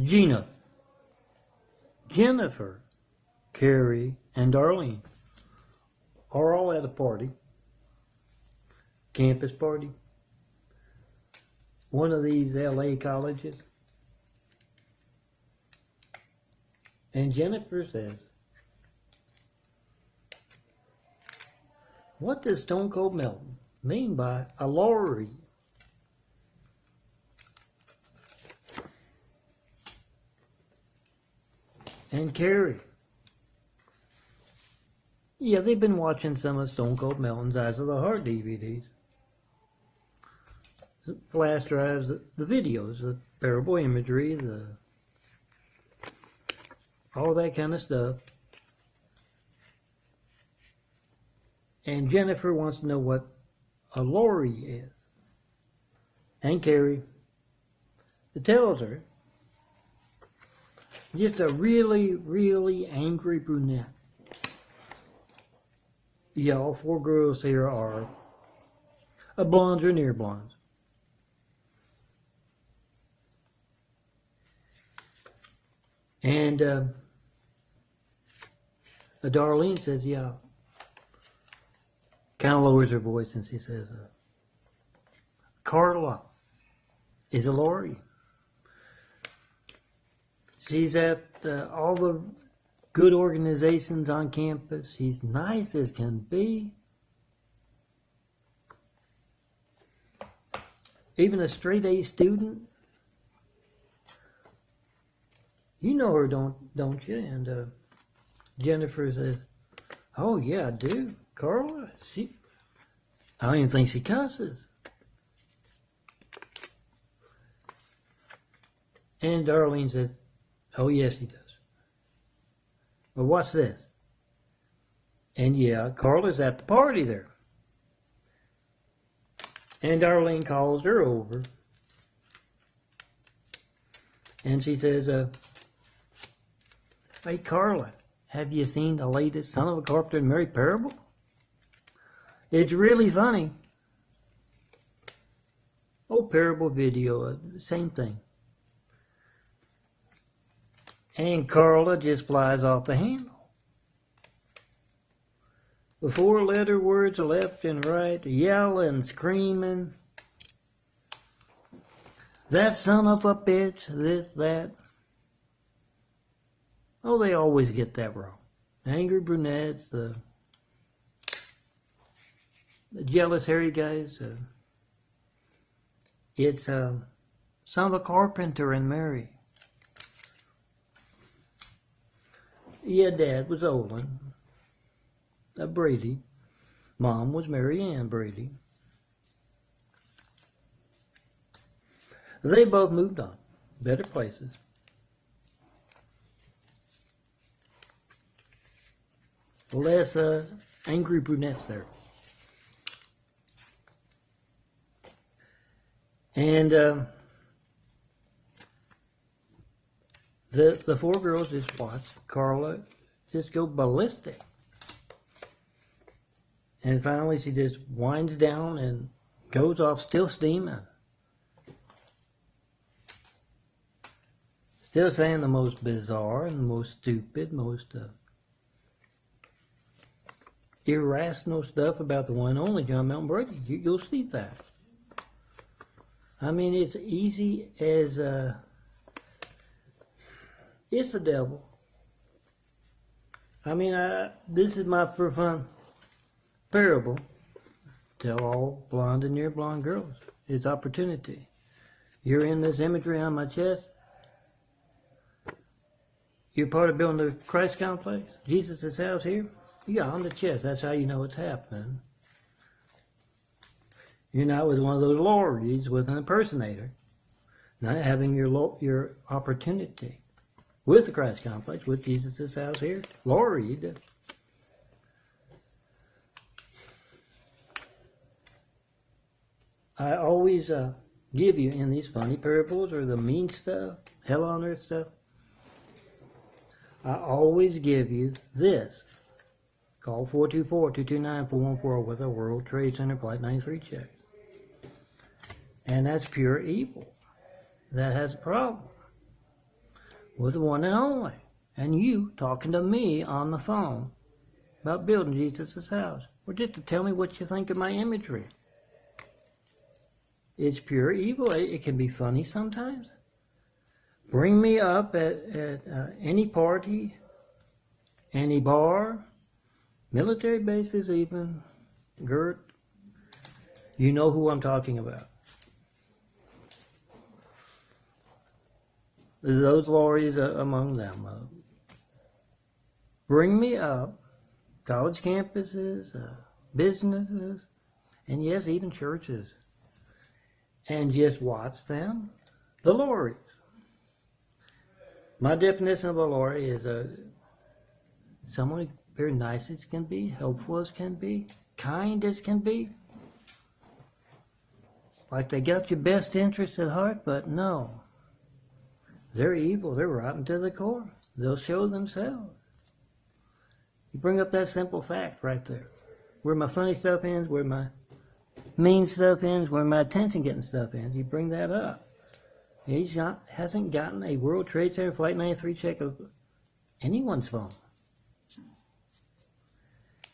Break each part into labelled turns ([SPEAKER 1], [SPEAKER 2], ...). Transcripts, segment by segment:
[SPEAKER 1] Gina, Jennifer, Carrie, and Darlene are all at a party, campus party, one of these LA colleges. And Jennifer says, "What does Stone Cold Melton mean by a Laurie?" And Carrie, yeah, they've been watching some of Stone Cold Melton's Eyes of the Heart DVDs, flash drives, the videos, the parable imagery, all that kind of stuff. And Jennifer wants to know what a Laurie is. And Carrie, it tells her, just a really, really angry brunette. Yeah, all four girls here are blondes or near blondes. And Darlene says, yeah, kind of lowers her voice and she says, Carla is a Laurie. She's at all the good organizations on campus. She's nice as can be. Even a straight A student. You know her, don't you? And Jennifer says, "Oh yeah, I do. Carla, I don't even think she cusses." And Darlene says, "Oh yes, she does." Well, what's this? And yeah, Carla's at the party there. And Darlene calls her over. And she says, "Hey Carla, have you seen the latest Son of a Carpenter and Mary parable? It's really funny." Oh, parable video, same thing. And Carla just flies off the handle. The four-letter words left and right, yelling, screaming. That son of a bitch, this, that. Oh, they always get that wrong. Angry brunettes, the jealous hairy guys. It's Son of a Carpenter and Mary. Yeah, Dad was Olin, Brady. Mom was Mary Ann Brady. They both moved on, better places. Less angry brunettes there. And the four girls just watch Carla just go ballistic. And finally she just winds down and goes off, still steaming. Still saying the most bizarre and the most stupid, most irrational stuff about the one and only John Melton Brady. You'll see that. I mean, it's easy as it's the devil. I mean, this is my for fun parable. Tell all blonde and near blonde girls. It's opportunity. You're in this imagery on my chest. You're part of building the Christ complex. Jesus' house here. Yeah, on the chest. That's how you know it's happening. You're not with one of those Lauries with an impersonator. Not having your opportunity with the Christ complex, with Jesus' house here. Laurie, you did. I always give you in these funny parables or the mean stuff, hell on earth stuff. I always give you this. Call 424-229-4140 with a World Trade Center Flight 93 check. And that's pure evil. That has a problem. with the one and only. And you talking to me on the phone about building Jesus' house. Or just to tell me what you think of my imagery. It's pure evil. It can be funny sometimes. Bring me up at any party, any bar, military bases even, Gert. You know who I'm talking about. Those Lauries among them. Bring me up, college campuses, businesses, and yes, even churches. And just watch them. The Lauries. My definition of a Laurie is someone very nice as can be, helpful as can be, kind as can be. Like they got your best interest at heart, but no. They're evil. They're rotten to the core. They'll show themselves. You bring up that simple fact right there. Where my funny stuff ends, where my mean stuff ends, where my attention getting stuff ends. You bring that up. He hasn't gotten a World Trade Center Flight 93 check of anyone's phone.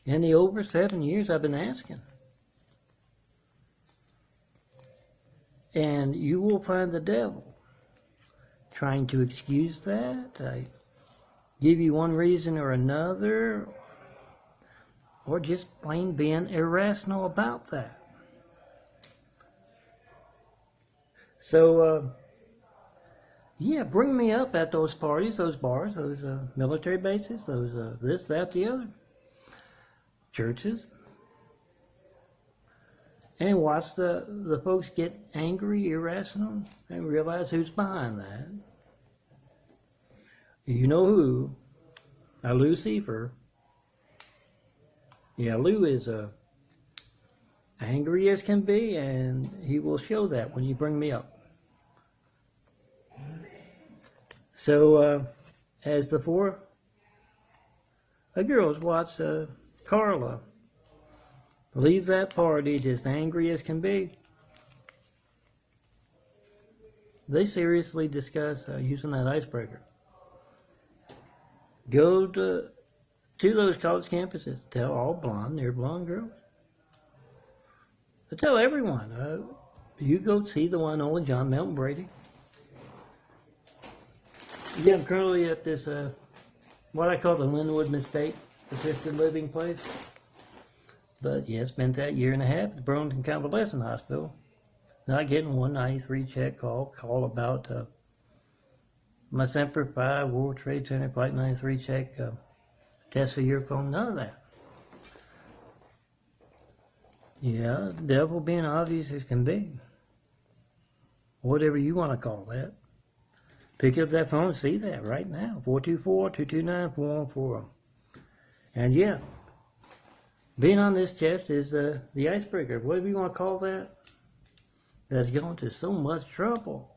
[SPEAKER 1] In the over 7 years I've been asking. And you will find the devil trying to excuse that. I give you one reason or another, or just plain being irrational about that. So, yeah, bring me up at those parties, those bars, those military bases, those this, that, the other, churches, and watch the folks get angry, irrational, and realize who's behind that. You know who? Lucifer. Yeah, Lou is angry as can be, and he will show that when you bring me up. So, as the four girls watch Carla leave that party just angry as can be, they seriously discuss using that icebreaker. Go to those college campuses. Tell all blonde, they're blonde girls. But tell everyone. You go see the one only John Melton Brady. Yeah, I'm currently at this, what I call the Linwood Mistake Assisted Living place. But yeah, spent that year and a half at the Burlington Convalescent Hospital. Not getting 193 check call about my SEMPER 5 World Trade Center Flight 93 check, test of your phone, none of that. Yeah, the devil being obvious as can be. Whatever you want to call that. Pick up that phone and see that right now. 424-229-4140. And yeah, being on this test is the icebreaker. Whatever you want to call that, that's going to so much trouble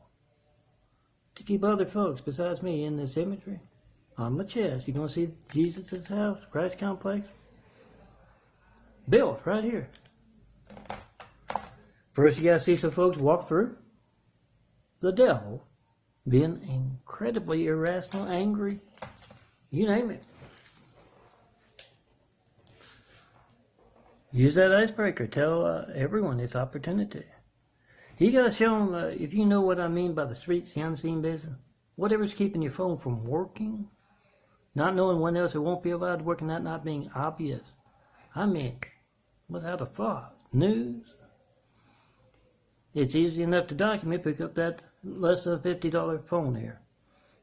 [SPEAKER 1] to keep other folks besides me in this imagery. On my chest, you're going to see Jesus' house, Christ complex, built right here. First, you got to see some folks walk through. The devil being incredibly irrational, angry, you name it. Use that icebreaker. Tell everyone it's opportunity. You got to show them, if you know what I mean by the streets, the unseen business, whatever's keeping your phone from working, not knowing when else it won't be allowed to work, and that not being obvious. I mean, without a thought. News. It's easy enough to document. Pick up that less than $50 phone here.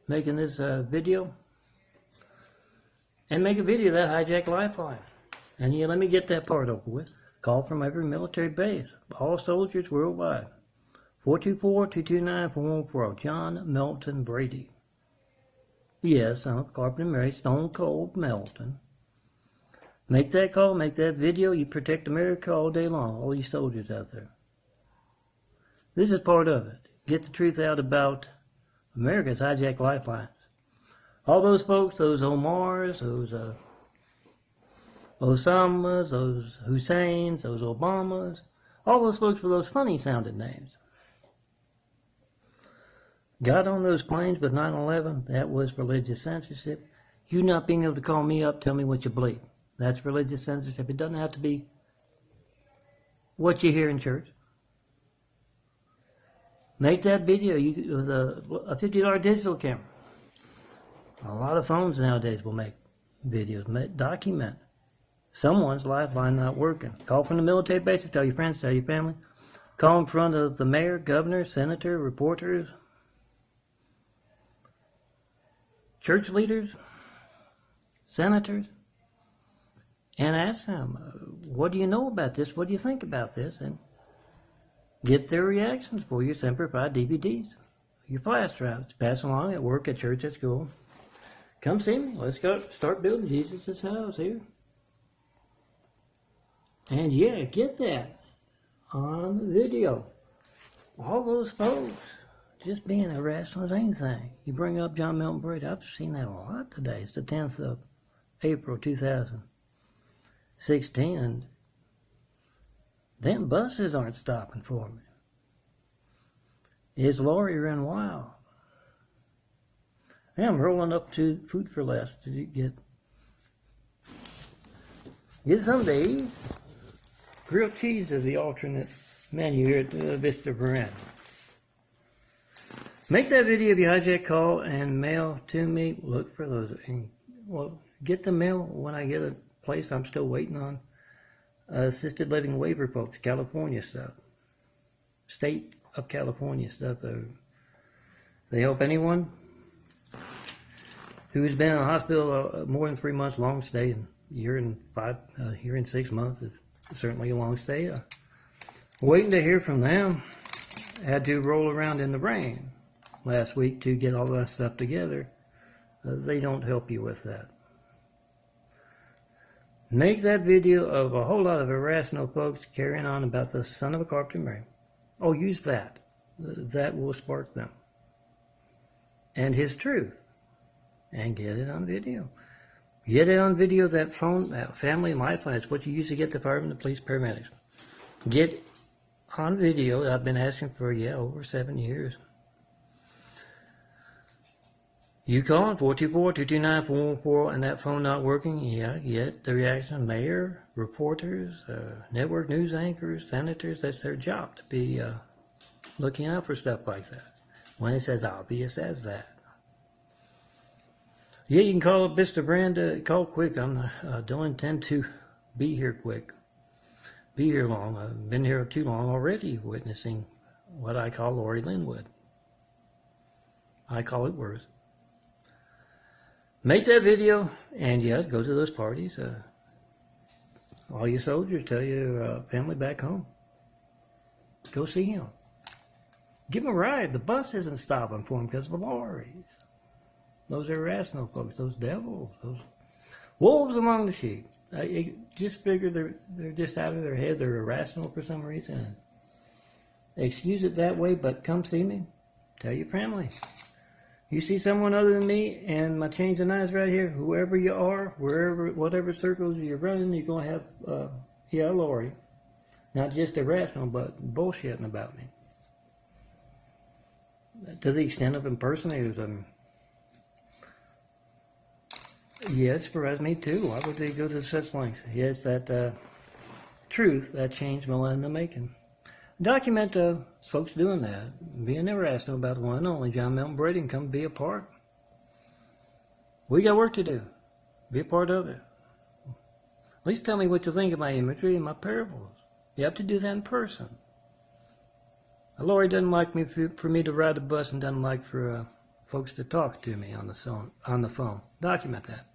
[SPEAKER 1] Making this video. And make a video of that hijacked lifeline. And yeah, let me get that part over with. Call from every military base. All soldiers worldwide. 424-229-4140. John Melton Brady. Yes, son of Carpenter Mary, Stone Cold Melton. Make that call, make that video. You protect America all day long. All you soldiers out there. This is part of it. Get the truth out about America's hijacked lifelines. All those folks, those Omars, those Osamas, those Husseins, those Obamas, all those folks with those funny sounding names. got on those planes with 9/11, that was religious censorship. You not being able to call me up, tell me what you believe. That's religious censorship. It doesn't have to be what you hear in church. Make that video with a $50 digital camera. A lot of phones nowadays will make videos. Document. Someone's lifeline not working. Call from the military base. Tell your friends, tell your family. Call in front of the mayor, governor, senator, reporters, church leaders, senators, and ask them, what do you know about this? What do you think about this? And get their reactions for your SEMPER DVDs, your flash drives. Pass along at work, at church, at school. Come see me. Let's go start building Jesus' house here. And yeah, get that on video. All those folks just being irrational as anything. You bring up John Milton Brady. I've seen that a lot today. It's the 10th of April 2016, and them buses aren't stopping for me. Is Laurie running wild? I'm rolling up to Food for Less to get something to eat. Grilled cheese is the alternate menu here at Vista Brand. Make that video of your hijack call and mail to me. Look for those. Well, get the mail when I get a place. I'm still waiting on assisted living waiver folks, California stuff, state of California stuff. They help anyone who's been in a hospital more than 3 months, long stay, and year and 6 months is certainly a long stay. Waiting to hear from them. Had to roll around in the rain last week to get all that stuff together. They don't help you with that. Make that video of a whole lot of irrational folks carrying on about the son of a carpenter Mary. Oh, use that. That will spark them. And his truth. And get it on video. Get it on video, that phone, that family lifeline. It's what you use to get the firemen, the police, paramedics. Get on video. I've been asking for, over 7 years. You call on 424-229-4140 and that phone not working, get the reaction. Mayor, reporters, network news anchors, senators, that's their job to be looking out for stuff like that. When it says obvious as that. Yeah, you can call up Mr. Brand, call quick. I don't intend to be here quick. Be here long. I've been here too long already witnessing what I call Laurie Linwood. I call it worse. Make that video and go to those parties. All your soldiers, tell your family back home. Go see him. Give him a ride. The bus isn't stopping for him because of the Lauries. Those irrational folks, those devils, those wolves among the sheep. Just figure they're just out of their head. They're irrational for some reason. Excuse it that way, but come see me. Tell your family. You see someone other than me and my change of eyes right here, whoever you are, whatever circles you're running, you're going to have, Laurie. Not just irrational, but bullshitting about me. To the extent of impersonators, it surprised me too. Why would they go to such lengths? Yes, that truth, that change Millennium in the making. Document folks doing that, being irrational about the one and only John Milton Brady, and come be a part. We got work to do. Be a part of it. At least tell me what you think of my imagery and my parables. You have to do that in person. Laurie doesn't like me for me to ride the bus and doesn't like for folks to talk to me on the phone. Document that.